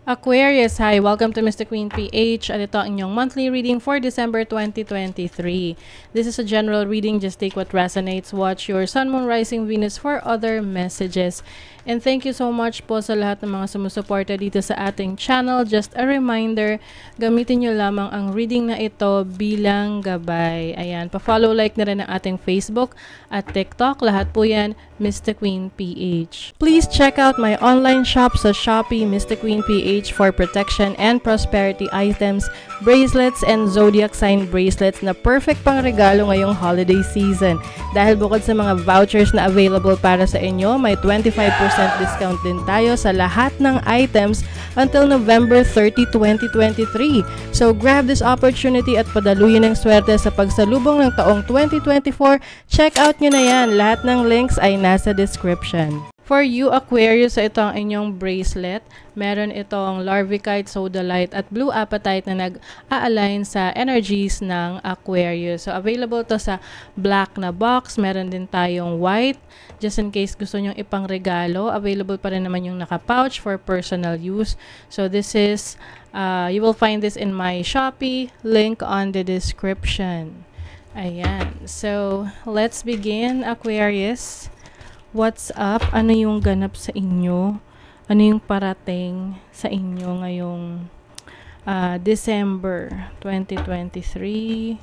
Aquarius, hi! Welcome to Mr. Queen PH at ito ang inyong monthly reading for December 2023. This is a general reading, just take what resonates. Watch your Sun, Moon, Rising, Venus for other messages. And thank you so much po sa lahat ng mga sumusuporta dito sa ating channel. Just a reminder, gamitin nyo lamang ang reading na ito bilang gabay. Ayan, pa-follow, like na rin ang ating Facebook at TikTok. Lahat po yan, Mr. Queen PH. Please check out my online shop sa Shopee, Mr. Queen PH, for protection and prosperity items, bracelets, and zodiac sign bracelets na perfect pang regalo ngayong holiday season. Dahil bukod sa mga vouchers na available para sa inyo, may 25% discount din tayo sa lahat ng items until November 30, 2023. So grab this opportunity at padaluyin ng swerte sa pagsalubong ng taong 2024. Check out nyo na yan. Lahat ng links ay nasa description. For you Aquarius, so ito ang inyong bracelet. Meron itong Larvicite, Sodalite at Blue Apatite na nag-a-align sa energies ng Aquarius. So available to sa black na box. Meron din tayong white. Just in case gusto nyong ipang regalo, available pa rin naman yung naka-pouch for personal use. So this is, you will find this in my Shopee, link on the description. Ayan. So let's begin, Aquarius. What's up? Ano yung ganap sa inyo? Ano yung parating sa inyo ngayong December 2023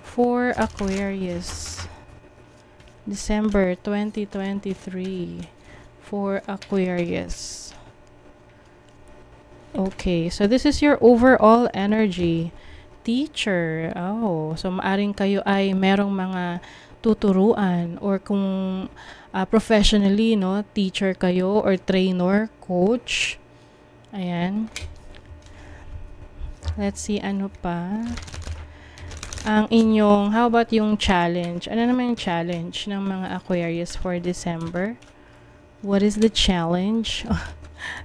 for Aquarius? December 2023 for Aquarius. Okay, so this is your overall energy. Teacher. Oh, so maaring kayo ay merong mga tuturuan or kung professionally, no, teacher kayo or trainer, coach. Ayan. Let's see, ano pa? Ang inyong, how about yung challenge? Ano naman yung challenge ng mga Aquarius for December? What is the challenge?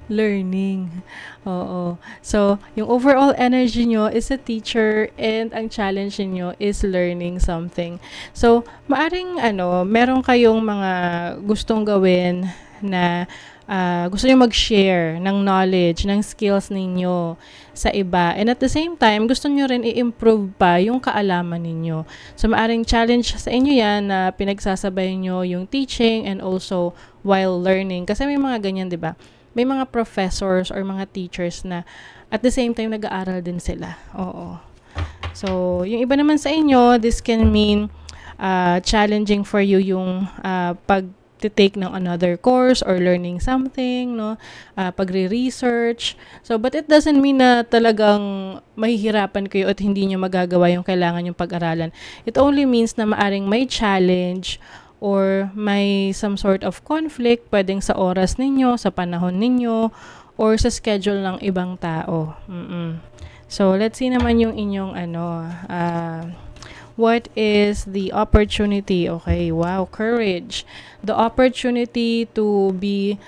Learning. Oo. So, yung overall energy nyo is a teacher and ang challenge niyo is learning something. So, maaring meron kayong mga gustong gawin na gusto nyo mag-share ng knowledge, ng skills ninyo sa iba. And at the same time, gusto nyo rin i-improve pa yung kaalaman ninyo. So, maaring challenge sa inyo yan na pinagsasabay nyo yung teaching and also while learning. Kasi may mga ganyan, di ba? May mga professors or mga teachers na at the same time nag-aaral din sila. Oo. So, yung iba naman sa inyo, this can mean challenging for you yung pag-take ng another course or learning something, no? Pagre-research. So, but it doesn't mean na talagang mahihirapan kayo at hindi nyo magagawa yung kailangan yung pag-aralan. It only means na maaring may challenge or may some sort of conflict, pwedeng sa oras ninyo, sa panahon ninyo, or sa schedule ng ibang tao. So, let's see naman yung inyong what is the opportunity? Okay, wow, courage. The opportunity to be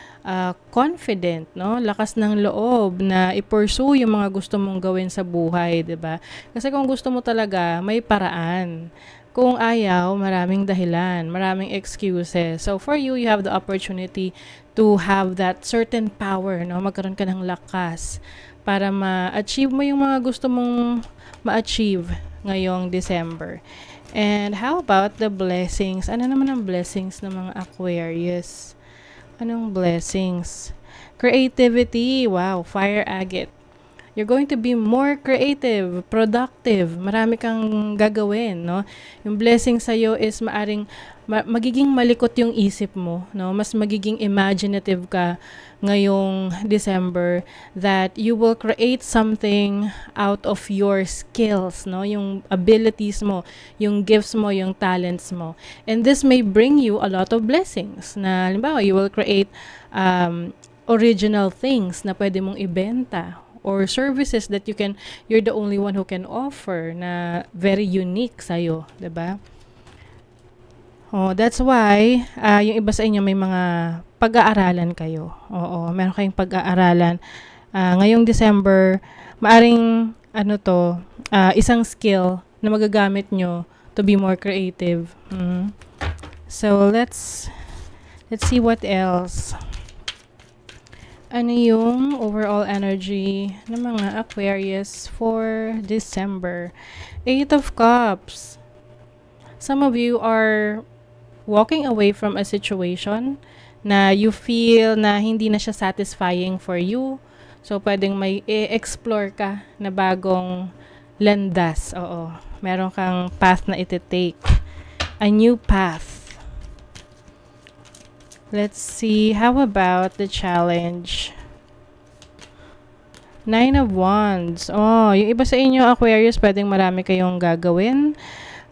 confident, no? Lakas ng loob na i-pursue yung mga gusto mong gawin sa buhay, 'di ba? Kasi kung gusto mo talaga, may paraan. Kung ayaw, maraming dahilan, maraming excuses. So for you, you have the opportunity to have that certain power, no? Magkaroon ka ng lakas para ma-achieve mo yung mga gusto mong ma-achieve ngayong December. And how about the blessings? Ano naman ang blessings ng mga Aquarius? Anong blessings? Creativity. Wow, fire agate. You're going to be more creative, productive. Marami kang gagawin, no? Yung blessing sa'yo is maaring magiging malikot yung isip mo, no? Mas magiging imaginative ka ngayong December that you will create something out of your skills, no? Yung abilities mo, yung gifts mo, yung talents mo. And this may bring you a lot of blessings. Na, halimbawa, you will create original things na pwede mong ibenta or services that you're the only one who can offer na very unique sa'yo, diba? Oh, that's why, yung iba sa inyo may mga pag-aaralan kayo. Oo, meron kayong pag-aaralan. Ngayong December, maaring, isang skill na magagamit nyo to be more creative. So, let's see what else. Ano yung overall energy ng mga Aquarius for December? Eight of Cups. Some of you are walking away from a situation na you feel na hindi na siya satisfying for you. So, pwedeng may i-explore ka na bagong landas. Oo. Meron kang path na iti-take. A new path. Let's see. How about the challenge? Nine of Wands. Oh, yung iba sa inyo, Aquarius, pwedeng marami kayong gagawin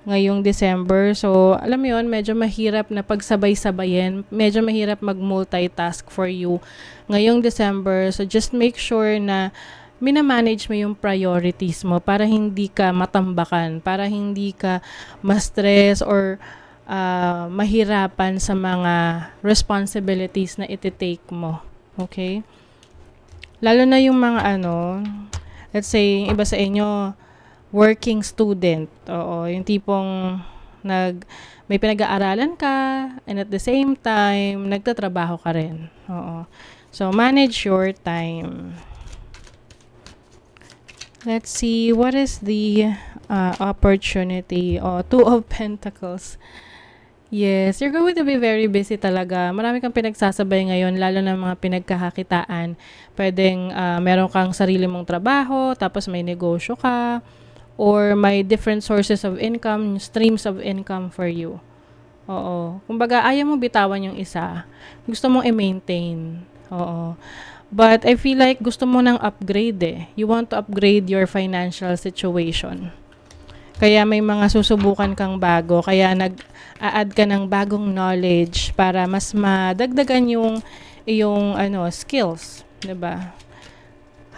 ngayong December. So, alam mo yun, medyo mahirap na pagsabay-sabayin. Medyo mahirap mag-multitask for you ngayong December. So, just make sure na minamanage mo yung priorities mo para hindi ka matambakan, para hindi ka ma-stress or mahirapan sa mga responsibilities na iti-take mo. Okay? Lalo na yung mga let's say, yung iba sa inyo, working student. Oo, yung tipong may pinag-aaralan ka and at the same time, nagtatrabaho ka rin. Oo. So, manage your time. Let's see, what is the opportunity? Two of Pentacles. Yes, you're going to be very busy talaga. Marami kang pinagsasabay ngayon, lalo na mga pinagkakakitaan. Pwedeng meron kang sarili mong trabaho, tapos may negosyo ka, or may different sources of income, streams of income for you. Oo. Kumbaga, ayaw mo bitawan yung isa. Gusto mong i-maintain. Oo. But I feel like gusto mo ng upgrade eh. You want to upgrade your financial situation. Kaya may mga susubukan kang bago. Kaya nag-a-add ka ng bagong knowledge para mas madagdagan yung skills. Diba?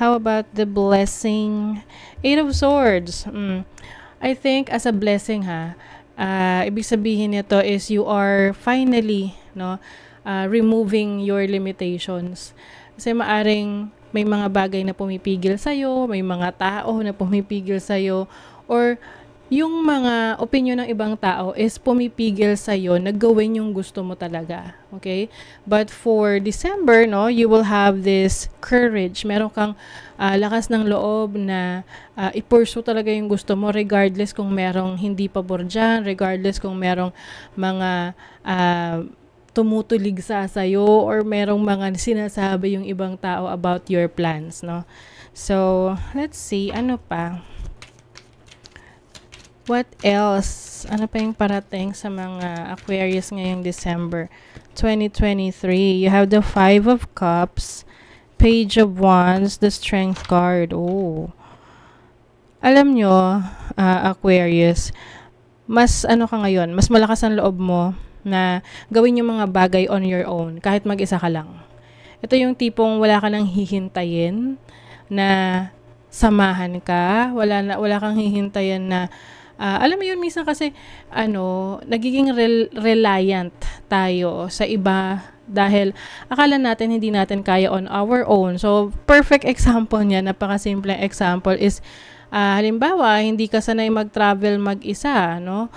How about the blessing? Eight of Swords. I think as a blessing ibig sabihin nito is you are finally removing your limitations. Kasi maaring may mga bagay na pumipigil sa'yo, may mga tao na pumipigil sa'yo, or yung mga opinion ng ibang tao is pumipigil sa'yo na gawin yung gusto mo talaga. Okay? But for December, you will have this courage. Meron kang lakas ng loob na i-pursue talaga yung gusto mo regardless kung merong hindi pabor dyan, regardless kung merong mga tumutulig sa'yo or merong mga sinasabi yung ibang tao about your plans, no? So, let's see, ano pa? What else? Ano pa yung parating sa mga Aquarius ngayong December 2023? You have the Five of Cups, Page of Wands, the Strength card. Oh. Alam nyo, Aquarius, mas ka ngayon, mas malakas ang loob mo na gawin yung mga bagay on your own, kahit mag-isa ka lang. Ito yung tipong wala ka nang hihintayin na samahan ka, wala kang hihintayin na alam mo yun, minsan kasi nagiging reliant tayo sa iba dahil akala natin hindi natin kaya on our own. So, perfect example niya, napakasimpleng example is halimbawa, hindi ka sanay mag-travel mag-isa, no?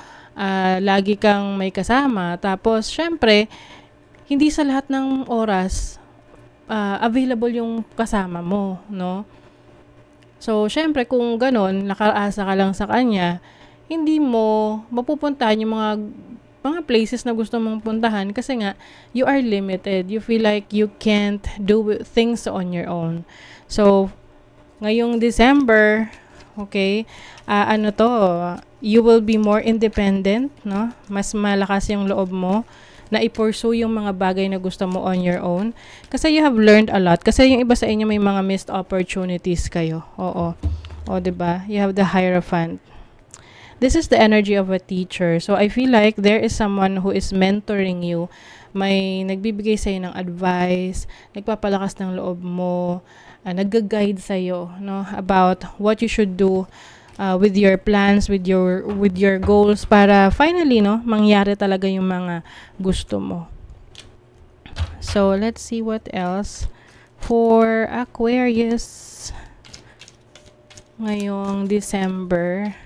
Lagi kang may kasama. Tapos, syempre, hindi sa lahat ng oras available yung kasama mo, no? So, syempre, kung ganon, nakaasa ka lang sa kanya, hindi mo mapupuntahan yung mga places na gusto mong puntahan kasi nga, you are limited. You feel like you can't do things on your own. So, ngayong December, okay, you will be more independent, no? Mas malakas yung loob mo na i-pursue yung mga bagay na gusto mo on your own. Kasi you have learned a lot. Kasi yung iba sa inyo may mga missed opportunities kayo. Oo. O, diba? You have the Hierophant. This is the energy of a teacher. So, I feel like there is someone who is mentoring you. May nagbibigay sa'yo ng advice, nagpapalakas ng loob mo, nag-guide sa'yo, no? About what you should do with your plans, with your goals para finally, no, mangyari talaga yung mga gusto mo. So, let's see what else for Aquarius ngayong December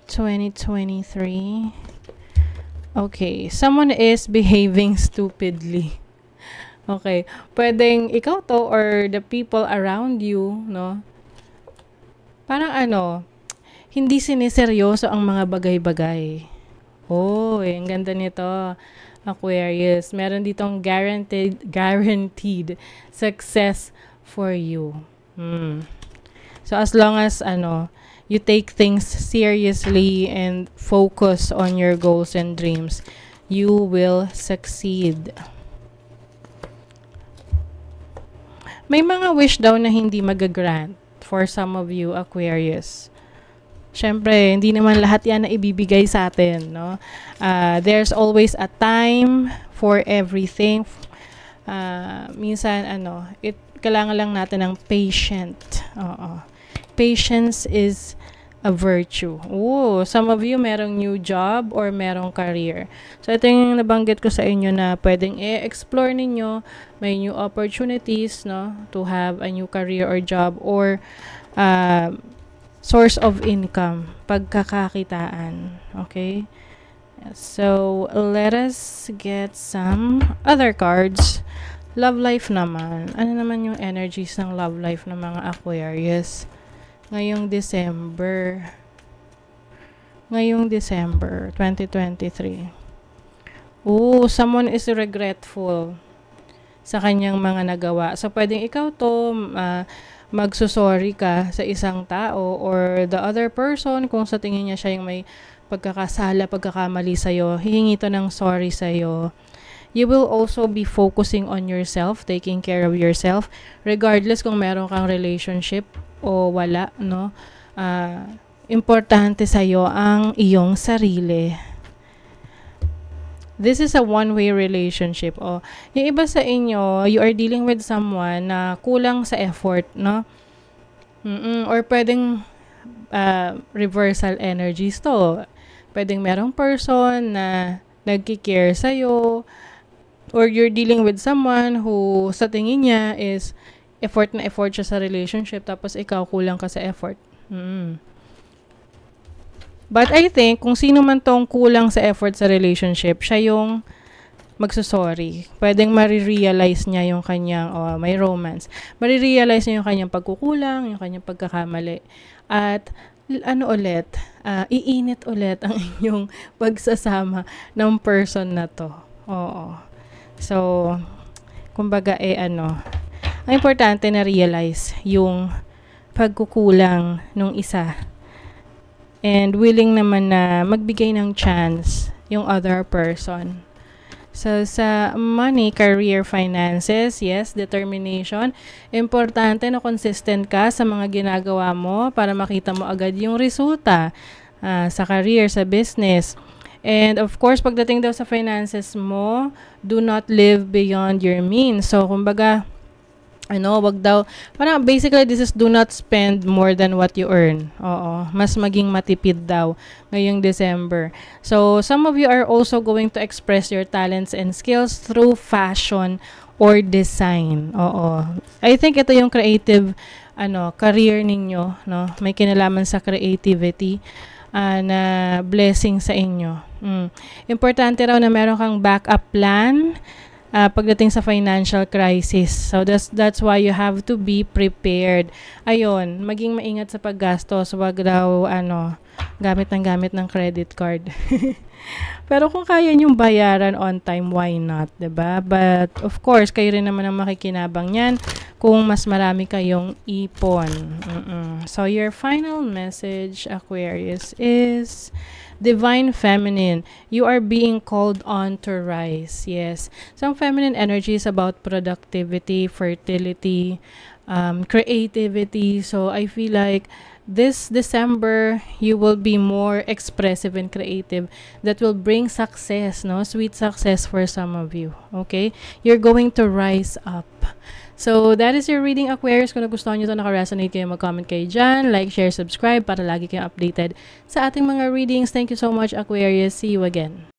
2023. Okay, someone is behaving stupidly. Okay. Pwedeng ikaw to or the people around you, no? Parang hindi siniseryoso ang mga bagay-bagay. Oh, ang ganda nito. Aquarius. Meron ditong guaranteed success for you. So as long as you take things seriously and focus on your goals and dreams, you will succeed. May mga wish daw na hindi magagrant for some of you, Aquarius. Siyempre, hindi naman lahat yan na ibibigay sa atin, no? There's always a time for everything. Minsan, kailangan lang natin ng patient. Patience is a virtue. Some of you merong new job or merong career. So, ito yung nabanggit ko sa inyo na pwedeng i-explore ninyo. May new opportunities, no? To have a new career or job or source of income, pagkakakitaan. Okay? So, let us get some other cards. Love life naman. Ano naman yung energies ng love life ng mga Aquarius? Ngayong December 2023. Someone is regretful sa kanyang mga nagawa. So, pwedeng ikaw to, magsusorry ka sa isang tao or the other person kung sa tingin niya siya yung may pagkakamali sa'yo, hihingi to ng sorry sa'yo. You will also be focusing on yourself, taking care of yourself, regardless kung meron kang relationship o wala, no? Importante sa'yo ang iyong sarili. This is a one-way relationship. Yung iba sa inyo, you are dealing with someone na kulang sa effort, no? Or pwedeng reversal energies to. Pwedeng merong person na nagki-care sa'yo, or you're dealing with someone who sa tingin niya is effort na effort siya sa relationship, tapos ikaw kulang ka sa effort. But I think, kung sino man tong kulang sa effort sa relationship, siya yung magsusorry. Pwedeng marirealize niya yung kanyang, may romance. Marirealize niya yung kanyang pagkukulang, yung kanyang pagkakamali. At, iinit ulit ang inyong pagsasama ng person na to. So, kumbaga, ang importante na realize yung pagkukulang nung isa. And willing naman na magbigay ng chance yung other person. So, sa money, career, finances, yes, determination. Importante na consistent ka sa mga ginagawa mo para makita mo agad yung resulta sa career, sa business. And of course, pagdating daw sa finances mo, do not live beyond your means. So, kumbaga, wag daw, parang basically this is do not spend more than what you earn. Mas maging matipid daw ngayong December. So, some of you are also going to express your talents and skills through fashion or design. I think ito yung creative career ninyo, no? May kinalaman sa creativity na blessing sa inyo. Importante raw na meron kang backup plan pagdating sa financial crisis. So, that's why you have to be prepared. Ayun, maging maingat sa paggastos. Wag daw, gamit ng credit card. Pero kung kaya niyong bayaran on time, why not? Diba? But, of course, kayo rin naman ang makikinabang yan kung mas marami kayong ipon. So, your final message, Aquarius, is Divine Feminine. You are being called on to rise. Yes. Some feminine energy is about productivity, fertility, creativity. So, I feel like this December, you will be more expressive and creative. That will bring success, no? Sweet success for some of you. Okay? You're going to rise up. So, that is your reading, Aquarius. Kung nagustuhan nyo ito, naka-resonate kayo, mag-comment kayo dyan. Like, share, subscribe para lagi kayong updated sa ating mga readings. Thank you so much, Aquarius. See you again.